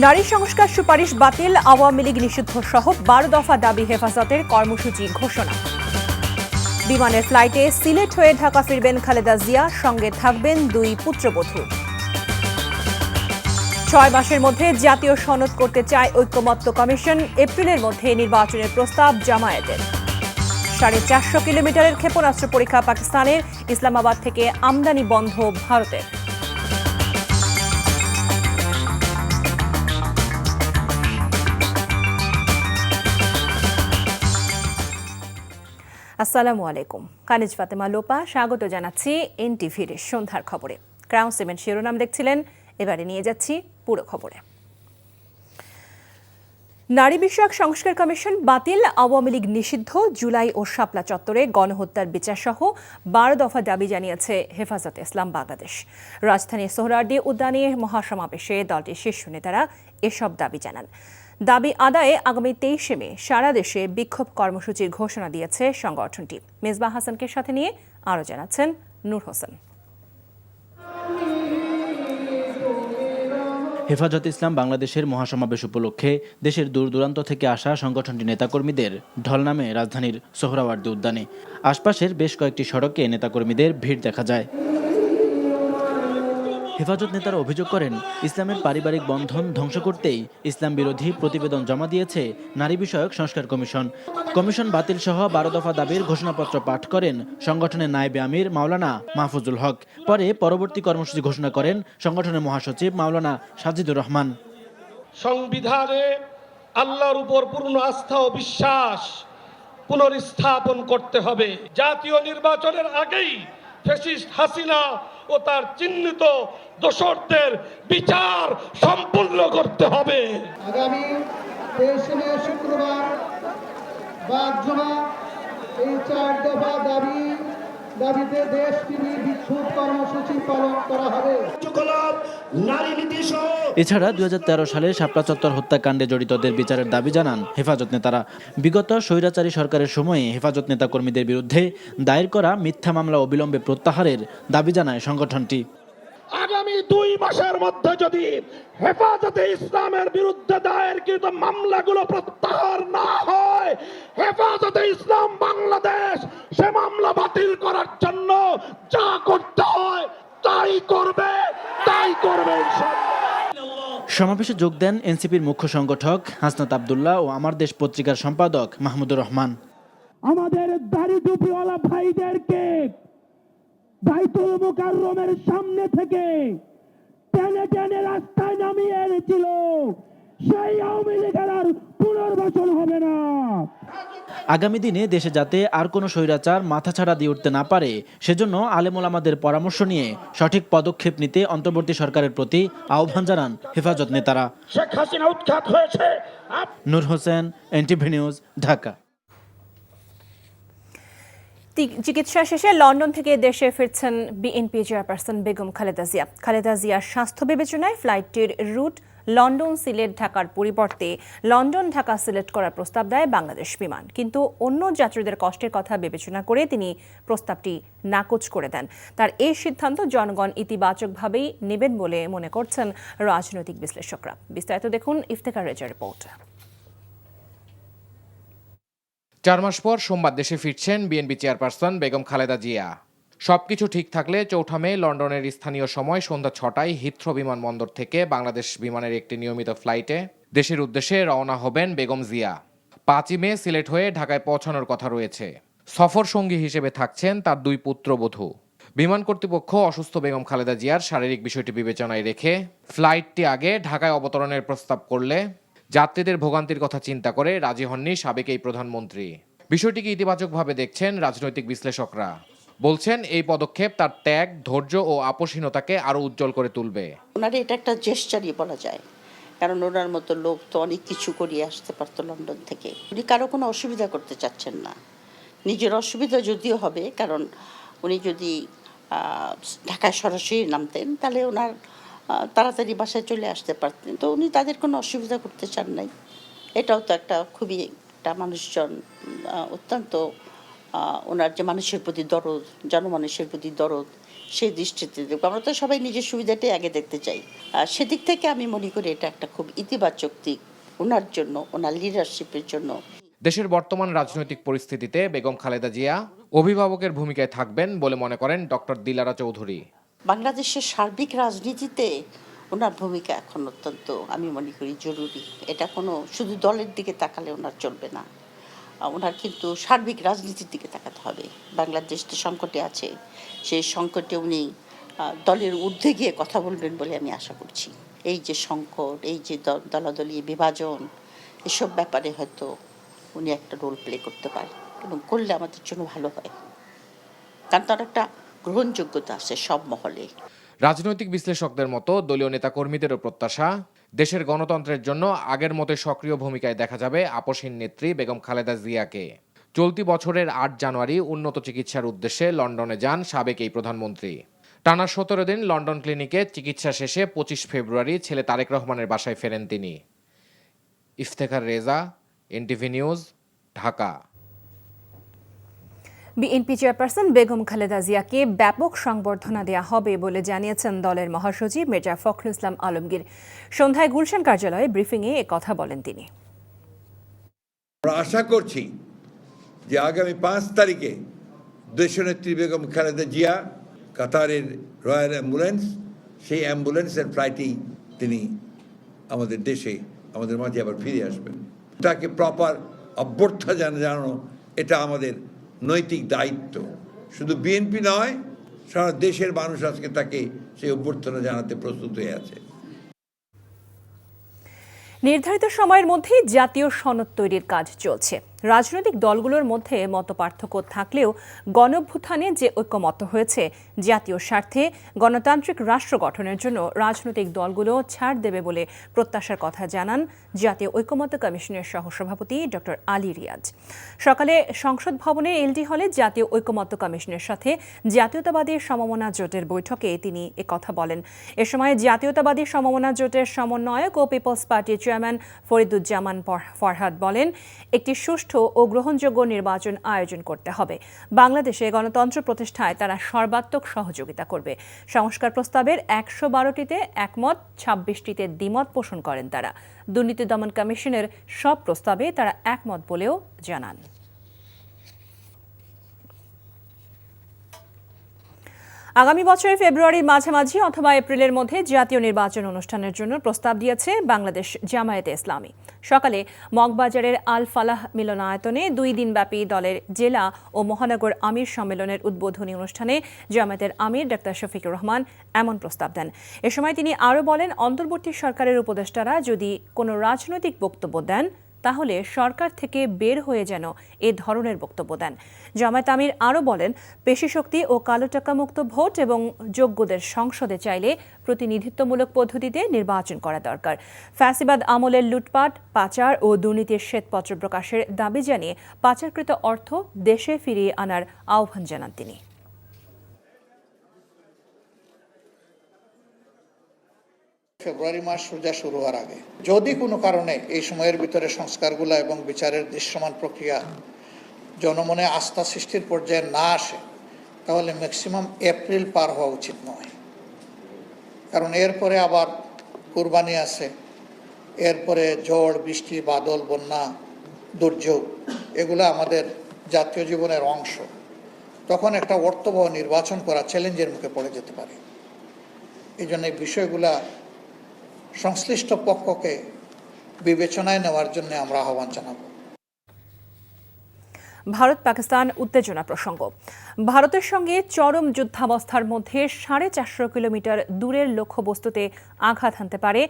নারী সংস্কার সুপারিশ বাতিল, আওয়ামী লীগ নিষিদ্ধ সহ 12 দফা দাবি হেফাজতের কর্মসূচি ঘোষণা। বিমানের ফ্লাইটে সিলেট হয়ে ঢাকা ফিরবেন খালেদা জিয়া, সঙ্গে থাকবেন 2 পুত্রবধূ। 6 মাসের মধ্যে জাতীয় সনদ করতে চায় ঐকমত্য কমিশন, এপ্রিলের মধ্যে নির্বাচনের প্রস্তাব জামায়াতের। 450 কিলোমিটারের ক্ষেপণাস্ত্র পরীক্ষা পাকিস্তানের, ইসলামাবাদ থেকে আমদানি বন্ধ ভারতের। আসসালামু আলাইকুম, কানিজ ফাতেমা লোপা স্বাগত জানাচ্ছি এনটিভির সন্ধ্যার খবরে। ক্রাউন সিমেন্ট শিরোনাম দেখছিলেন, এবারে নিয়ে যাচ্ছি পুরো খবরে। নারী বিষয়ক সংস্কার কমিশন বাতিল, আওয়ামী লীগ নিষিদ্ধ, জুলাই ও শাপলা চত্বরে গণহত্যার বিচার সহ 12 দফা দাবি জানিয়েছে হেফাজতে ইসলাম বাংলাদেশ। রাজধানীর সোহরাওয়ার্দী উদ্যানে মহাসমাবেশে দলটির শীর্ষ নেতারা এসব দাবি জানান। দাবি আদায়ে আগামী 23 মে সারা দেশে বিক্ষোভ কর্মসূচির ঘোষণা দিয়েছে সংগঠনটি। মেজবাহ হাসানকে সাথে নিয়ে আরও জানাচ্ছেন নূর হোসেন। হেফাজতে ইসলাম বাংলাদেশের মহাসমাবেশ উপলক্ষে দেশের দূর দূরান্ত থেকে আসা সংগঠনটির নেতাকর্মীদের ঢল নামে রাজধানীর সোহরাওয়ার্দী উদ্যানে। আশপাশের বেশ কয়েকটি সড়কে নেতাকর্মীদের ভিড় দেখা যায়। হেফাজত নেতারা অভিযোগ করেন, ইসলামের পারিবারিক বন্ধন ধ্বংস করতেই ইসলাম বিরোধী প্রতিবেদন জমা দিয়েছে নারী বিষয়ক সংস্কার কমিশন। কমিশন বাতিল সহ 12 দফা দাবির ঘোষণাপত্র পাঠ করেন সংগঠনের নায়েবে আমির মাওলানা মাহফুজুল হক। পরে পরবর্তী কর্মসূচি ঘোষণা করেন সংগঠনের মহাসচিব মাওলানা সাজিদুর রহমান। সংবিধানে আল্লাহর উপর পূর্ণ আস্থা ও বিশ্বাস পুনর্স্থাপন করতে হবে। জাতীয় নির্বাচনের আগেই ফ্যাসিস্ট হাসিনা ও তার চিহ্নিত দোষরদের বিচার সম্পূর্ণ করতে হবে। আগামী 23 মে শুক্রবার বাদ-জুমা এই 4 দফা দাবিতে দেশব্যাপী বিক্ষোভ কর্মসূচি পালন করা হবে। এছাড়া 2013 সালে শাপলা চত্বর হত্যাকাণ্ডে জড়িতদের বিচারের দাবি জানান হেফাজত নেতারা। বিগত স্বৈরাচারী সরকারের সময়ে হেফাজত নেতাকর্মীদের বিরুদ্ধে দায়ের করা মিথ্যা মামলা অবিলম্বে প্রত্যাহারের দাবি জানায় সংগঠনটি। আগামী 2 মাসের মধ্যে যদি হেফাজতে ইসলামের বিরুদ্ধে দায়েরকৃত মামলাগুলো প্রত্যাহার না হয়, হেফাজতে ইসলাম বাংলাদেশ সে মামলা বাতিল করার জন্য যা করতে হয় তাই করবে সমাবেশে যোগ দেন এনসিপির মুখ্য সংগঠক হাসনাত আব্দুল্লাহ ও আমার দেশ পত্রিকার সম্পাদক মাহমুদুর রহমান। আমাদের দাড়ি টুপিওয়ালা ভাইদেরকে বাইতুল মুকাররমের সামনে থেকে টেনে টেনে রাস্তায় নামিয়ে এনেছিল, সেই আওয়ামী লীগের আর পুনর্বাসন হবে না। আগামী দিনে দেশে যাতে আর কোনো স্বৈরাচার মাথাছাড়া দিয়ে উঠতে না পারে, সেজন্য আলেম ওলামাদের পরামর্শ নিয়ে সঠিক পদক্ষেপ নিতে অন্তর্বর্তী সরকারের প্রতি আহ্বান জানান হেফাজত নেতারা। শেখ হাসিনা উৎখাত হয়েছে। নূর হোসেন, এনটিভি নিউজ, ঢাকা। চিকিৎসা শেষে লন্ডন থেকে দেশে ফিরছেন বিএনপি চেয়ারপারসন বেগম খালেদা জিয়া। খালেদা জিয়ার স্বাস্থ্য বিবেচনায় ফ্লাইটটির রুট লন্ডন সিলেট ঢাকার পরিবর্তে লন্ডন ঢাকা সিলেট করার প্রস্তাব দেয় বাংলাদেশ বিমান, কিন্তু অন্য যাত্রীদের কষ্টের কথা বিবেচনা করে তিনি প্রস্তাবটি নাকচ করে দেন। তার এই সিদ্ধান্ত জনগণ ইতিবাচকভাবেই নেবেন বলে মনে করছেন রাজনৈতিক বিশ্লেষকরা। বিস্তারিত দেখুন ইফতেখার রেজার রিপোর্ট। 4 মাস পর সোমবার দেশে ফিরছেন বিএনপি চেয়ারপারসন বেগম খালেদা জিয়া। সবকিছু ঠিক থাকলে 4 মে লন্ডনের স্থানীয় সময় সন্ধ্যা 6টায় হিথ্রো বিমানবন্দর থেকে বাংলাদেশ বিমানের একটি নিয়মিত ফ্লাইটে দেশের উদ্দেশ্যে রওনা হবেন বেগম জিয়া। 5 মে সিলেট হয়ে ঢাকায় পৌঁছানোর কথা রয়েছে। সফর সঙ্গী হিসেবে থাকছেন তার 2 পুত্রবধূ। বিমান কর্তৃপক্ষ অসুস্থ বেগম খালেদা জিয়ার শারীরিক বিষয়টি বিবেচনায় রেখে ফ্লাইটটি আগে ঢাকায় অবতরণের প্রস্তাব করলে যাত্রীদের ভোগান্তির কথা চিন্তা করে রাজি হননি সাবেক এই প্রধানমন্ত্রী। বিষয়টিকে ইতিবাচকভাবে দেখছেন রাজনৈতিক বিশ্লেষকরা। বলছেন এই পদক্ষেপ তার ত্যাগ, ধৈর্য ও আপোষহীনতাকে আরো উজ্জ্বল করে তুলবে। ওনার এটা একটা জেস্টারই বলা যায়, কারণ ওনার মতো লোক তো অনেক কিছু করিয়ে আসতে পারতো লন্ডন থেকে। উনি কারো কোনো অসুবিধা করতে চাচ্ছেন না। নিজের অসুবিধা যদিও হবে, কারণ উনি যদি ঢাকায় সরাসরি নামতেন তাহলে ওনার তাড়াতাড়ি বাসায় চলে আসতে পারতেন। তো উনি তাদের কোনো অসুবিধা করতে চান নাই। এটাও তো একটা খুবই একটা মানুষজন অত্যন্ত ওনার যে মানুষের প্রতি দরদ, জনমানুষের প্রতি দরদ, সেই দৃষ্টিতে দেখব। আমরা তো সবাই নিজের সুবিধাটাই আগে দেখতে চাই। সেদিক থেকে আমি মনে করি এটা একটা খুব ইতিবাচক দিক ওনার জন্য, ওনার লিডারশিপের জন্য। দেশের বর্তমান রাজনৈতিক পরিস্থিতিতে বেগম খালেদা জিয়া অভিভাবকের ভূমিকায় থাকবেন বলে মনে করেন ডক্টর দিলারা চৌধুরী। বাংলাদেশের সার্বিক রাজনীতিতে ওনার ভূমিকা এখন অত্যন্ত আমি মনে করি জরুরি। এটা কোনো শুধু দলের দিকে তাকালে ওনার চলবে না, ওনার কিন্তু সার্বিক রাজনীতির দিকে তাকাতে হবে। বাংলাদেশ তো সংকটে আছে, সেই সংকটে উনি দলের ঊর্ধ্বে গিয়ে কথা বলবেন বলে আমি আশা করছি। এই যে সংকট, এই যে দলাদলি বিভাজন, এসব ব্যাপারে হয়তো উনি একটা রোল প্লে করতে পারেন এবং করলে আমাদের জন্য ভালো হয়, কারণ তার একটা গ্রহণযোগ্যতা আছে সব মহলে। রাজনৈতিক বিশ্লেষকদের মতো দলীয় নেতাকর্মীদেরও প্রত্যাশা, দেশের গণতন্ত্রের জন্য আগের মতো সক্রিয় ভূমিকায় দেখা যাবে আপসহীন নেত্রী বেগম খালেদা জিয়াকে। চলতি বছরের 8 জানুয়ারি উন্নত চিকিৎসার উদ্দেশ্যে লন্ডনে যান সাবেক এই প্রধানমন্ত্রী। টানা 17 দিন লন্ডন ক্লিনিকে চিকিৎসা শেষে 25 ফেব্রুয়ারি ছেলে তারেক রহমানের বাসায় ফেরেন তিনি। Iftekhar Reza, NTV news, Dhaka. BNP chairperson Begum Khaleda জিয়াকে ব্যাপক সংবর্ধনা দেয়া হবে বলে জানিয়েছেন দলের মহাসচিব মির্জা ফখরুল ইসলাম আলমগীর। সন্ধ্যায় গুলশান কার্যালয়ে ব্রিফিংয়ে একথা বলেন তিনি। আমরা আশা করছি যে আগামী 5 তারিখে দেশনেত্রী বেগম খালেদা জিয়া কাতারের রয়্যাল অ্যাম্বুলেন্স, সেই অ্যাম্বুলেন্সের ফ্লাইটেই তিনি আমাদের দেশে আমাদের মাঝে আবার ফিরে আসবেন। তাকে প্রপার অভ্যর্থনা জানানো এটা আমাদের নৈতিক দায়িত্ব। শুধু বিএনপি নয়, সারা দেশের মানুষ আজকে তাকে সেই অভ্যর্থনা জানাতে প্রস্তুত হয়ে আছে। নির্ধারিত সময়ের মধ্যেই জাতীয় সনদ তৈরির কাজ চলছে। রাজনৈতিক দলগুলোর মধ্যে মতপার্থক্য থাকলেও গণঅভ্যুত্থানে যে ঐক্যমত্য হয়েছে, জাতীয় স্বার্থে গণতান্ত্রিক রাষ্ট্র গঠনের জন্য রাজনৈতিক দলগুলো ছাড় দেবে বলে প্রত্যাশার কথা জানান জাতীয় ঐক্যমত্য কমিশনের সহসভাপতি ডক্টর আলী রিয়াজ। সকালে সংসদ ভবনের এলডি হলে জাতীয় ঐক্যমত্য কমিশনের সাথে জাতীয়তাবাদী সমমনা জোটের বৈঠকে তিনি একথা বলেন। এ সময় জাতীয়তাবাদী সমমনা জোটের সমন্বয়ক ও পিপলস পার্টির চেয়ারম্যান ফরিদুজ্জামান ফরহাদ বলেন, একটি সুষ্ঠু ও গ্রহণযোগ্য নির্বাচন আয়োজন করতে হবে। বাংলাদেশে গণতন্ত্র প্রতিষ্ঠায় তারা সর্বাত্মক সহযোগিতা করবে। সংস্কার প্রস্তাবের 112টিতে একমত, 26টিতে দ্বিমত পোষণ করেন তারা। দুর্নীতি দমন কমিশনের সব প্রস্তাবে তারা একমত বলেও জানান। আগামী বছরের ফেব্রুয়ারির মাঝামাঝি অথবা এপ্রিলের মধ্যে জাতীয় নির্বাচন অনুষ্ঠানের জন্য প্রস্তাব দিয়েছে বাংলাদেশ জামায়াতে ইসলামী। সকালে মগবাজারের আল ফালাহ মিলনায়তনে 2 দিনব্যাপী দলের জেলা ও মহানগর আমির সম্মেলনের উদ্বোধনী অনুষ্ঠানে জামায়াতের আমির ডাক্তার শফিকুর রহমান এমন প্রস্তাব দেন। এ সময় তিনি আরও বলেন, অন্তর্বর্তী সরকারের উপদেষ্টারা যদি কোনো রাজনৈতিক বক্তব্য দেন তাহলে সরকার থেকে বের হয়ে যেন এ ধরনের বক্তব্য দেন। জামায়াত আমির আরও বলেন, পেশিশক্তি ও কালো টাকা মুক্ত ভোট এবং যোগ্যদের সংসদে চাইলে প্রতিনিধিত্বমূলক পদ্ধতিতে নির্বাচন করা দরকার। ফ্যাসিবাদ আমলের লুটপাট, পাচার ও দুর্নীতির শ্বেতপত্র প্রকাশের দাবি জানিয়ে পাচারকৃত অর্থ দেশে ফিরিয়ে আনার আহ্বান জানান তিনি। ফেব্রুয়ারি মাস সোজা শুরু হওয়ার আগে যদি কোনো কারণে এই সময়ের ভিতরে সংস্কারগুলো এবং বিচারের দৃশ্যমান প্রক্রিয়া জনমনে আস্থা সৃষ্টির পর্যায়ে না আসে, তাহলে ম্যাক্সিমাম এপ্রিল পার হওয়া উচিত নয়। কারণ এরপরে আবার কুরবানি আছে, এরপরে ঝড় বৃষ্টি, বাদল, বন্যা, দুর্যোগ, এগুলো আমাদের জাতীয় জীবনের অংশ। তখন একটা অর্থবহ নির্বাচন করা চ্যালেঞ্জের মুখে পড়ে যেতে পারে। এই জন্য এই বিষয়গুলা সংশ্লিষ্ট পক্ষকে বিবেচনায় নেওয়ার জন্য আমরা আহ্বান জানাব। ভারত পাকিস্তান উত্তেজনা প্রসঙ্গ। ভারতের সঙ্গে চরম যুদ্ধাবস্থার মধ্যে 450 কিলোমিটার দূরের লক্ষ্যবস্তুতে আঘাত হানতে পারে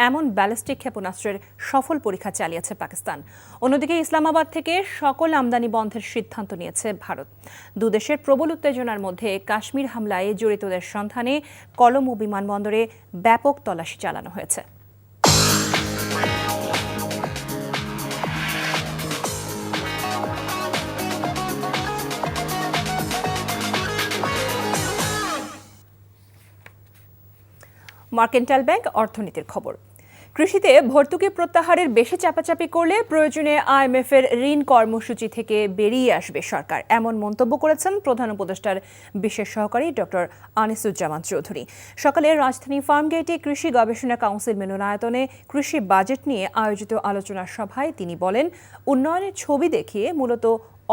এমন ব্যালিস্টিক ক্ষেপণাস্ত্রের সফল পরীক্ষা চালিয়েছে পাকিস্তান। অন্যদিকে ইসলামাবাদ থেকে সকল আমদানি বন্ধের সিদ্ধান্ত নিয়েছে ভারত। দুদেশের প্রবল উত্তেজনার মধ্যে কাশ্মীর হামলায় জড়িতদের সন্ধানে কলম্বো বিমানবন্দরে ব্যাপক তল্লাশি চালানো হয়েছে। মার্কেন্টাইল ব্যাংক অর্থনীতির খবর। কৃষিতে ভর্তুকি প্রত্যাহারের বেশি চাপাচাপি করলে প্রয়োজনে আইএমএফ-এর ঋণ কর্মসূচি থেকে বেরিয়ে আসবে সরকার, এমন মন্তব্য করেছেন প্রধান উপদেষ্টার বিশেষ সহকারী ডক্টর আনিসুজ্জামান চৌধুরী। সকালে রাজধানী ফার্মগেটে কৃষি গবেষণা কাউন্সিল মিলনায়তনে কৃষি বাজেট নিয়ে আয়োজিত আলোচনা সভায় তিনি বলেন, উন্নয়নের ছবি দেখিয়ে মূলত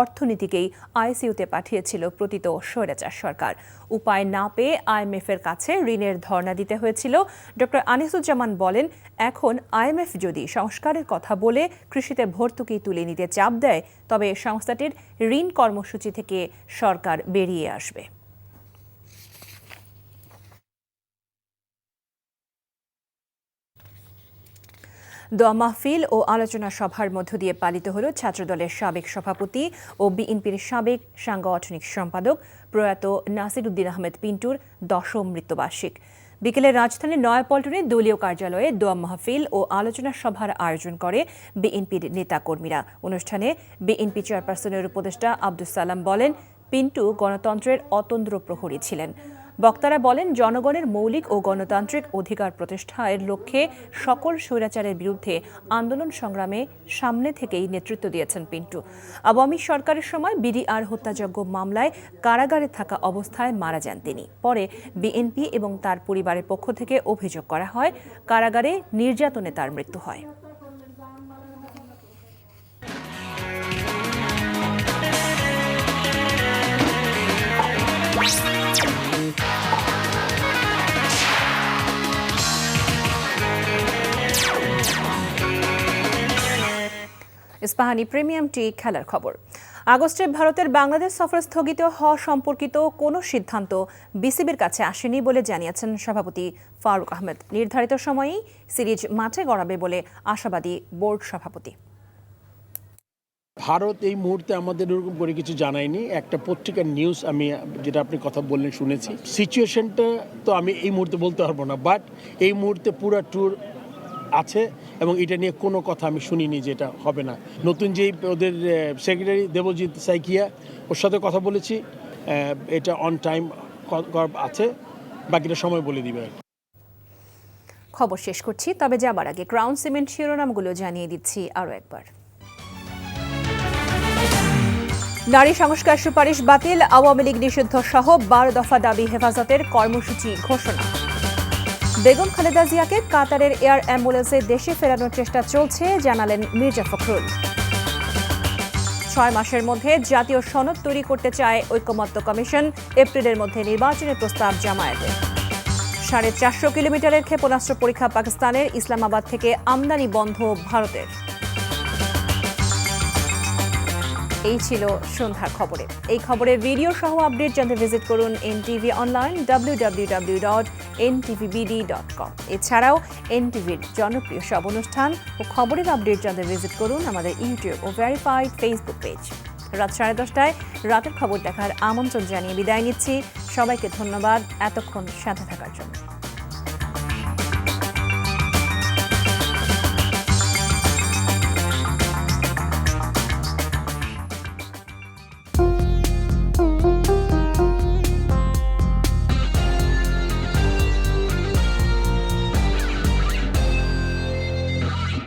অর্থনীতিকেই আইসিইউতে পাঠিয়েছিল প্রতীত স্বৈরাচার সরকার। উপায় না পেয়ে আইএমএফ-এর কাছে ঋণের ধর্ণা দিতে হয়েছিল। ডক্টর আনিসুজ্জামান বলেন, এখন আইএমএফ যদি সংস্কারের কথা বলে কৃষিতে ভর্তুকি তুলে নিতে চাপ দেয়, তবে সংস্থাটির ঋণ কর্মসূচি থেকে সরকার বেরিয়ে আসবে। দোয়া মাহফিল ও আলোচনা সভার মধ্য দিয়ে পালিত হল ছাত্রদলের সাবেক সভাপতি ও বিএনপির সাবেক সাংগঠনিক সম্পাদক প্রয়াত নাসিরউদ্দিন আহমেদ পিন্টুর 10ম মৃত্যুবার্ষিক। বিকেলে রাজধানীর নয়াপল্টনে দলীয় কার্যালয়ে দোয়া মাহফিল ও আলোচনা সভার আয়োজন করে বিএনপির নেতাকর্মীরা। অনুষ্ঠানে বিএনপি চেয়ারপারসনের উপদেষ্টা আব্দুস সালাম বলেন, পিন্টু গণতন্ত্রের অতন্দ্র প্রহরী ছিলেন। বক্তারা বলেন, জনগণের মৌলিক ও গণতান্ত্রিক অধিকার প্রতিষ্ঠার লক্ষ্যে সকল স্বৈরাচারের বিরুদ্ধে আন্দোলন সংগ্রামে সামনে থেকেই নেতৃত্ব দিয়েছেন পিন্টু। আওয়ামী সরকারের সময় বিডিআর হত্যাযজ্ঞ মামলায় কারাগারে থাকা অবস্থায় মারা যান তিনি। পরে বিএনপি এবং তার পরিবারের পক্ষ থেকে অভিযোগ করা হয়, কারাগারে নির্যাতনে তার মৃত্যু হয়। ইস্পাহানি প্রিমিয়াম টি খেলার খবর। আগস্টে ভারতের বাংলাদেশ সফর স্থগিত হওয়া সম্পর্কিত কোনো সিদ্ধান্ত বিসিবির কাছে আসেনি বলে জানিয়েছেন সভাপতি ফারুক আহমেদ। নির্ধারিত সময়েই সিরিজ মাঠে গড়াবে বলে আশাবাদী বোর্ড সভাপতি। ভারত এই মুহূর্তে আমাদের এরকম করে কিছু জানায়নি। একটা পত্রিকার নিউজ আমি যেটা আপনি কথা বললেন শুনেছি। সিচুয়েশনটা তো আমি এই মুহূর্তে বলতে পারবো না, বাট এই মুহূর্তে পুরো ট্যুর আছে এবং এটা নিয়ে কোনো কথা আমি শুনিনি যে এটা হবে না। নতুন যেই ওদের সেক্রেটারি দেবজিৎ সাইকিয়া, ওর সাথে কথা বলেছি, এটা অন টাইম আছে, বাকিটা সময় বলে দিবে। খবর শেষ করছি, তবে যাবার আগে ক্রাউন সিমেন্ট শিরোনামগুলো জানিয়ে দিচ্ছি আরও একবার। নারী সংস্কার সুপারিশ বাতিল, আওয়ামী লীগ নিষিদ্ধ সহ 12 দফা দাবি হেফাজতের কর্মসূচি ঘোষণা। বেগম খালেদা জিয়াকে কাতারের এয়ার অ্যাম্বুলেন্সে দেশে ফেরানোর চেষ্টা চলছে, জানালেন মির্জা ফখরুল। 6 মাসের মধ্যে জাতীয় সনদ তৈরি করতে চায় ঐকমত্য কমিশন, এপ্রিলের মধ্যে নির্বাচনের প্রস্তাব জামায়াতের। 450 কিলোমিটারের ক্ষেপণাস্ত্র পরীক্ষা পাকিস্তানের, ইসলামাবাদ থেকে আমদানি বন্ধ ভারতের। এই ছিল সন্ধ্যার খবরে। এই খবরের ভিডিও সহ আপডেট জানতে ভিজিট করুন এনটিভি অনলাইন www.ntvbd.com। এছাড়াও এনটিভির জনপ্রিয় সব অনুষ্ঠান ও খবরের আপডেট জানতে ভিজিট করুন আমাদের ইউটিউব ও ভেরিফাইড ফেসবুক পেজ। রাত 10:30টায় রাতের খবর দেখার আমন্ত্রণ জানিয়ে বিদায় নিচ্ছি। সবাইকে ধন্যবাদ এতক্ষণ সাথে থাকার জন্য।